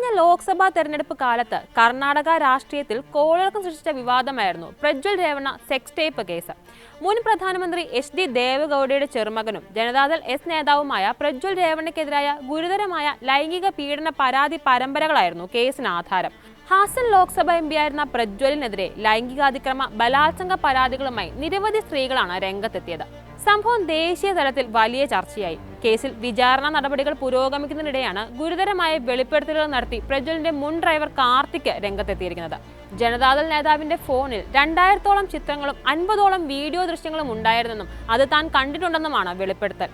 കഴിഞ്ഞ ലോക്സഭാ തെരഞ്ഞെടുപ്പ് കാലത്ത് കർണാടക രാഷ്ട്രീയത്തിൽ കോളിളക്കം സൃഷ്ടിച്ച വിവാദമായിരുന്നു Prajwal Revanna sex tape case. മുൻ പ്രധാനമന്ത്രി എച്ച്.ഡി. ദേവഗൌഡയുടെ ചെറുമകനും ജനതാദൾ എസ് നേതാവുമായ പ്രജ്വൽ രേവണ്ണയ്ക്കെതിരായ ഗുരുതരമായ ലൈംഗിക പീഡന പരാതി പരമ്പരകളായിരുന്നു കേസിന് ആധാരം. ഹാസൻ ലോക്സഭ എംപിയായിരുന്ന പ്രജ്വലിനെതിരെ ലൈംഗികാതിക്രമ ബലാത്സംഗ പരാതികളുമായി നിരവധി സ്ത്രീകളാണ് രംഗത്തെത്തിയത്. സംഭവം ദേശീയ തലത്തിൽ വലിയ ചർച്ചയായി. കേസിൽ വിചാരണ നടപടികൾ പുരോഗമിക്കുന്നതിനിടെയാണ് ഗുരുതരമായ വെളിപ്പെടുത്തലുകൾ നടത്തി പ്രജ്വലിന്റെ മുൻ ഡ്രൈവർ കാർത്തിക് രംഗത്തെത്തിയിരിക്കുന്നത്. ജനതാദൾ നേതാവിന്റെ ഫോണിൽ 2000-ഓളം ചിത്രങ്ങളും 50ഓളം വീഡിയോ ദൃശ്യങ്ങളും ഉണ്ടായിരുന്നെന്നും അത് താൻ കണ്ടിട്ടുണ്ടെന്നുമാണ് വെളിപ്പെടുത്തൽ.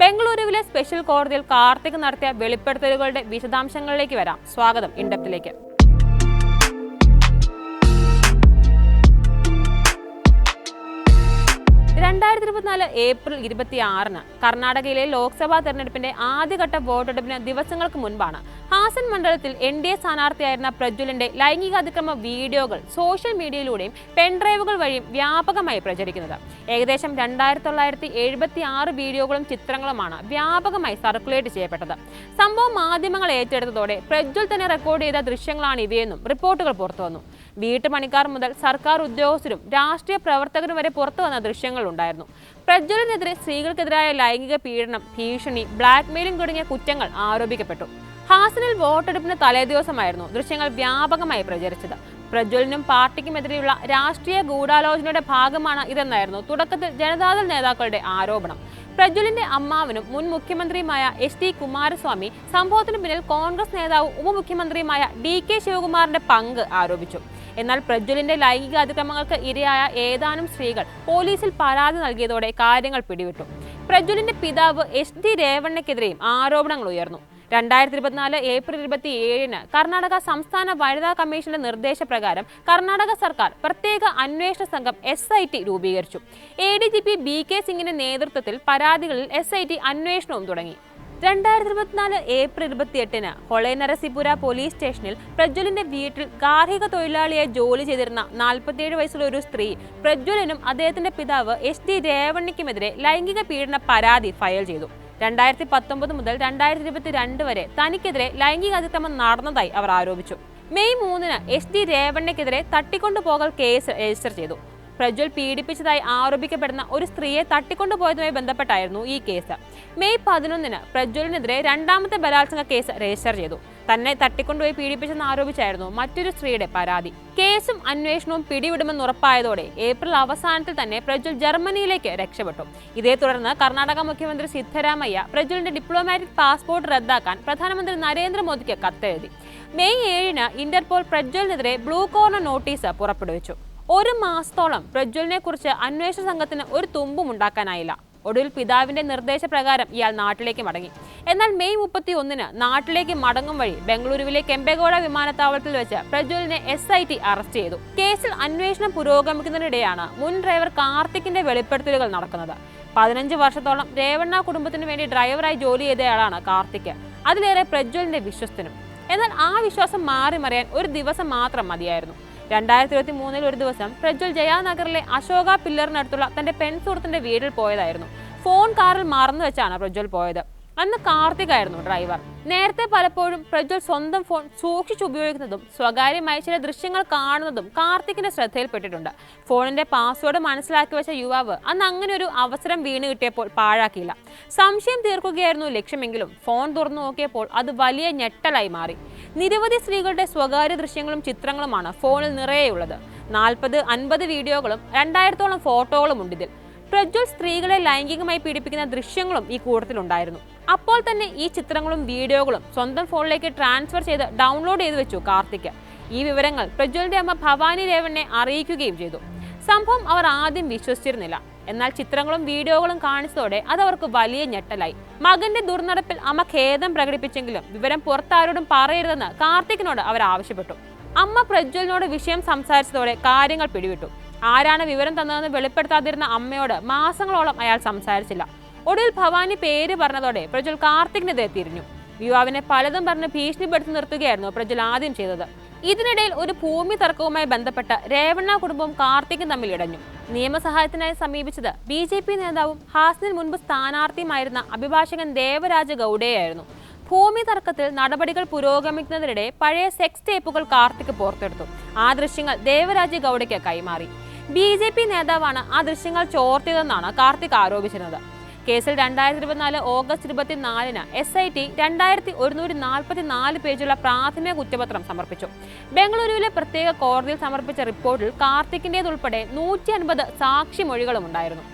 ബംഗളൂരുവിലെ സ്പെഷ്യൽ കോടതിയിൽ കാർത്തിക് നടത്തിയ വെളിപ്പെടുത്തലുകളുടെ വിശദാംശങ്ങളിലേക്ക് വരാം. സ്വാഗതം ഇൻഡെപ്തിലേക്ക്. 2024 ഏപ്രിൽ 26-ന് കർണാടകയിലെ ലോക്സഭാ തെരഞ്ഞെടുപ്പിന്റെ ആദ്യഘട്ട വോട്ടെടുപ്പിന് ദിവസങ്ങൾക്ക് മുൻപാണ് ഹാസൻ മണ്ഡലത്തിൽ NDA സ്ഥാനാർത്ഥിയായിരുന്ന പ്രജ്വലിന്റെ ലൈംഗികാതിക്രമ വീഡിയോകൾ സോഷ്യൽ മീഡിയയിലൂടെയും പെൻഡ്രൈവുകൾ വഴിയും വ്യാപകമായി പ്രചരിക്കുന്നത്. ഏകദേശം 2976 വീഡിയോകളും ചിത്രങ്ങളുമാണ് വ്യാപകമായി സർക്കുലേറ്റ് ചെയ്യപ്പെട്ടത്. സംഭവം മാധ്യമങ്ങൾ ഏറ്റെടുത്തതോടെ പ്രജ്വൽ തന്നെ റെക്കോർഡ് ചെയ്ത ദൃശ്യങ്ങളാണ് ഇവയെന്നും റിപ്പോർട്ടുകൾ പുറത്തുവന്നു. വീട്ടുപണിക്കാർ മുതൽ സർക്കാർ ഉദ്യോഗസ്ഥരും രാഷ്ട്രീയ പ്രവർത്തകരും വരെ പുറത്തുവന്ന ദൃശ്യങ്ങൾ ഉണ്ടായിരുന്നു. പ്രജ്വലിനെതിരെ സ്ത്രീകൾക്കെതിരായ ലൈംഗിക പീഡനം, ഭീഷണി, ബ്ലാക്ക്മെയിലിംഗ് തുടങ്ങിയ കുറ്റങ്ങൾ ആരോപിക്കപ്പെട്ടു. ഹാസനിൽ വോട്ടെടുപ്പിന് തലേദിവസമായിരുന്നു ദൃശ്യങ്ങൾ വ്യാപകമായി പ്രചരിച്ചത്. പ്രജ്വലിനും പാർട്ടിക്കുമെതിരെയുള്ള രാഷ്ട്രീയ ഗൂഢാലോചനയുടെ ഭാഗമാണ് ഇതെന്നായിരുന്നു തുടക്കത്തിൽ ജനതാദൾ നേതാക്കളുടെ ആരോപണം. പ്രജ്വലിന്റെ അമ്മാവനും മുൻ മുഖ്യമന്ത്രിയുമായ എച്ച്.ഡി. കുമാരസ്വാമി സംഭവത്തിന് പിന്നിൽ കോൺഗ്രസ് നേതാവും ഉപമുഖ്യമന്ത്രിയുമായ D.K. ശിവകുമാറിന്റെ പങ്ക് ആരോപിച്ചു. എന്നാൽ പ്രജ്വലിന്റെ ലൈംഗികാതിക്രമങ്ങൾക്ക് ഇരയായ ഏതാനും സ്ത്രീകൾ പോലീസിൽ പരാതി നൽകിയതോടെ കാര്യങ്ങൾ പിടിവിട്ടു. പ്രജ്വലിന്റെ പിതാവ് എച്ച്.ഡി. രേവണ്ണയ്ക്കെതിരെയും ആരോപണങ്ങൾ ഉയർന്നു. 2024 ഏപ്രിൽ 27-ന് കർണാടക സംസ്ഥാന വനിതാ കമ്മീഷന്റെ നിർദ്ദേശപ്രകാരം കർണാടക സർക്കാർ പ്രത്യേക അന്വേഷണ സംഘം SIT രൂപീകരിച്ചു. ADGP B.K. സിംഗിന്റെ നേതൃത്വത്തിൽ പരാതികളിൽ SIT അന്വേഷണവും തുടങ്ങി. 2024 ഏപ്രിൽ 28-ന് ഹൊളൈനരസിപുര പോലീസ് സ്റ്റേഷനിൽ പ്രജ്വലിന്റെ വീട്ടിൽ ഗാർഹിക തൊഴിലാളിയെ ജോലി ചെയ്തിരുന്ന 47 വയസ്സുള്ള ഒരു സ്ത്രീ പ്രജ്വലിനും അദ്ദേഹത്തിന്റെ പിതാവ് എച്ച്.ഡി. രേവണ്ണയ്ക്കുമെതിരെ ലൈംഗിക പീഡന പരാതി ഫയൽ ചെയ്തു. 2019 മുതൽ 2022 വരെ തനിക്കെതിരെ ലൈംഗിക അതിക്രമം നടന്നതായി അവർ ആരോപിച്ചു. മെയ് 3-ന് എച്ച്.ഡി. രേവണ്ണയ്ക്കെതിരെ തട്ടിക്കൊണ്ടുപോകൽ കേസ് രജിസ്റ്റർ ചെയ്തു. പ്രജ്വൽ പീഡിപ്പിച്ചതായി ആരോപിക്കപ്പെടുന്ന ഒരു സ്ത്രീയെ തട്ടിക്കൊണ്ടുപോയതുമായി ബന്ധപ്പെട്ടായിരുന്നു ഈ കേസ്. മെയ് 11-ന് പ്രജ്വലിനെതിരെ രണ്ടാമത്തെ ബലാത്സംഗ കേസ് രജിസ്റ്റർ ചെയ്തു. തന്നെ തട്ടിക്കൊണ്ടുപോയി പീഡിപ്പിച്ചെന്ന് ആരോപിച്ചായിരുന്നു മറ്റൊരു സ്ത്രീയുടെ പരാതി. കേസും അന്വേഷണവും പിടിവിടുമെന്ന് ഉറപ്പായതോടെ ഏപ്രിൽ അവസാനത്തിൽ തന്നെ പ്രജ്വൽ ജർമ്മനിയിലേക്ക് രക്ഷപ്പെട്ടു. ഇതേ തുടർന്ന് കർണാടക മുഖ്യമന്ത്രി സിദ്ധരാമയ്യ പ്രജ്വലിന്റെ ഡിപ്ലോമാറ്റിക് പാസ്പോർട്ട് റദ്ദാക്കാൻ പ്രധാനമന്ത്രി നരേന്ദ്രമോദിക്ക് കത്തെഴുതി. മെയ് 7-ന് ഇന്റർപോൾ പ്രജ്വലിനെതിരെ ബ്ലൂ കോർണർ നോട്ടീസ് പുറപ്പെടുവിച്ചു. ഒരു മാസത്തോളം പ്രജ്വലിനെ കുറിച്ച് അന്വേഷണ സംഘത്തിന് ഒരു തുമ്പും ഉണ്ടാക്കാനായില്ല. ഒടുവിൽ പിതാവിന്റെ നിർദ്ദേശപ്രകാരം ഇയാൾ നാട്ടിലേക്ക് മടങ്ങി. എന്നാൽ മെയ് 31-ന് നാട്ടിലേക്ക് മടങ്ങും വഴി ബംഗളൂരുവിലെ കെമ്പേഗൌഡ വിമാനത്താവളത്തിൽ വെച്ച് പ്രജ്വലിനെ SIT അറസ്റ്റ് ചെയ്തു. കേസിൽ അന്വേഷണം പുരോഗമിക്കുന്നതിനിടെയാണ് മുൻ ഡ്രൈവർ കാർത്തിക്കിന്റെ വെളിപ്പെടുത്തലുകൾ നടക്കുന്നത്. 15 വർഷത്തോളം രേവണ്ണ കുടുംബത്തിനു വേണ്ടി ഡ്രൈവറായി ജോലി ചെയ്തയാളാണ് കാർത്തിക്. അതിലേറെ പ്രജ്വലിന്റെ വിശ്വസ്തനും. എന്നാൽ ആ വിശ്വാസം മാറിമറിയാൻ ഒരു ദിവസം മാത്രം മതിയായിരുന്നു. 2023-ൽ ഒരു ദിവസം പ്രജ്വൽ ജയാനഗറിലെ അശോക പില്ലറിനടുത്തുള്ള തന്റെ പെൺസുഹൃത്തിന്റെ വീട്ടിൽ പോയതായിരുന്നു. ഫോൺ കാറിൽ മറന്നു വെച്ചാണ് പ്രജ്വൽ പോയത്. അന്ന് കാർത്തികായിരുന്നു ഡ്രൈവർ. നേരത്തെ പലപ്പോഴും പ്രജ്വൽ സ്വന്തം ഫോൺ സൂക്ഷിച്ചുപയോഗിക്കുന്നതും സ്വകാര്യമായി ചില ദൃശ്യങ്ങൾ കാണുന്നതും കാർത്തിക്കിന്റെ ശ്രദ്ധയിൽപ്പെട്ടിട്ടുണ്ട്. ഫോണിന്റെ പാസ്വേഡ് മനസ്സിലാക്കി വെച്ച യുവാവ് അന്ന് അങ്ങനെ ഒരു അവസരം വീണ് കിട്ടിയപ്പോൾ പാഴാക്കിയില്ല. സംശയം തീർക്കുകയായിരുന്നു ലക്ഷ്യമെങ്കിലും ഫോൺ തുറന്നു നോക്കിയപ്പോൾ അത് വലിയ ഞെട്ടലായി മാറി. നിരവധി സ്ത്രീകളുടെ സ്വകാര്യ ദൃശ്യങ്ങളും ചിത്രങ്ങളുമാണ് ഫോണിൽ നിറയെയുള്ളത്. 40-50 വീഡിയോകളും 2000-ഓളം ഫോട്ടോകളും ഉണ്ട് ഇതിൽ. പ്രജ്വൽ സ്ത്രീകളെ ലൈംഗികമായി പീഡിപ്പിക്കുന്ന ദൃശ്യങ്ങളും ഈ കൂട്ടത്തിലുണ്ടായിരുന്നു. അപ്പോൾ തന്നെ ഈ ചിത്രങ്ങളും വീഡിയോകളും സ്വന്തം ഫോണിലേക്ക് ട്രാൻസ്ഫർ ചെയ്ത് ഡൗൺലോഡ് ചെയ്ത് വെച്ചു കാർത്തിക്. ഈ വിവരങ്ങൾ പ്രജ്വലിന്റെ അമ്മ ഭവാനി രേവണ്ണെ അറിയിക്കുകയും ചെയ്തു. സംഭവം അവർ ആദ്യം വിശ്വസിച്ചിരുന്നില്ല. എന്നാൽ ചിത്രങ്ങളും വീഡിയോകളും കാണിച്ചതോടെ അത് അവർക്ക് വലിയ ഞെട്ടലായി. മകന്റെ ദുർനടപ്പിൽ അമ്മ ഖേദം പ്രകടിപ്പിച്ചെങ്കിലും വിവരം പുറത്താരോടും പറയരുതെന്ന് കാർത്തിക്കിനോട് അവർ ആവശ്യപ്പെട്ടു. അമ്മ പ്രജ്വലിനോട് വിഷയം സംസാരിച്ചതോടെ കാര്യങ്ങൾ പിടിവിട്ടു. ആരാണ് വിവരം തന്നതെന്ന് വെളിപ്പെടുത്താതിരുന്ന അമ്മയോട് മാസങ്ങളോളം അയാൾ സംസാരിച്ചില്ല. ഒടുവിൽ ഭവാനി പേര് പറഞ്ഞതോടെ പ്രജ്വൽ കാർത്തിക്കിനെതിരെ തിരിഞ്ഞു. യുവാവിനെ പലതും പറഞ്ഞ് ഭീഷണിപ്പെടുത്തി നിർത്തുകയായിരുന്നു പ്രജ്വൽ ആദ്യം ചെയ്തത്. ഇതിനിടയിൽ ഒരു ഭൂമി തർക്കവുമായി ബന്ധപ്പെട്ട് രേവണ്ണ കുടുംബവും കാർത്തിക്കും തമ്മിൽ ഇടഞ്ഞു. നിയമസഹായത്തിനായി സമീപിച്ചത് BJP നേതാവും ഹാസനിൽ മുൻപ് സ്ഥാനാർത്ഥിയുമായിരുന്ന അഭിഭാഷകൻ ദേവരാജ ഗൌഡയായിരുന്നു. ഭൂമി തർക്കത്തിൽ നടപടികൾ പുരോഗമിക്കുന്നതിനിടെ പഴയ സെക്സ് ടേപ്പുകൾ കാർത്തിക് പുറത്തെടുത്തു. ആ ദൃശ്യങ്ങൾ ദേവരാജ് ഗൌഡയ്ക്ക് കൈമാറി. BJP നേതാവാണ് ആ ദൃശ്യങ്ങൾ ചോർത്തിയതെന്നാണ് കാർത്തിക് ആരോപിച്ചിരുന്നത്. കേസിൽ 2024 ഓഗസ്റ്റ് 24-ന് SIT 2144 പേജുള്ള പ്രാഥമിക കുറ്റപത്രം സമർപ്പിച്ചു. ബംഗളൂരുവിലെ പ്രത്യേക കോടതിയിൽ സമർപ്പിച്ച റിപ്പോർട്ടിൽ കാർത്തിക്കിന്റേതുൾപ്പെടെ 150 സാക്ഷിമൊഴികളും ഉണ്ടായിരുന്നു.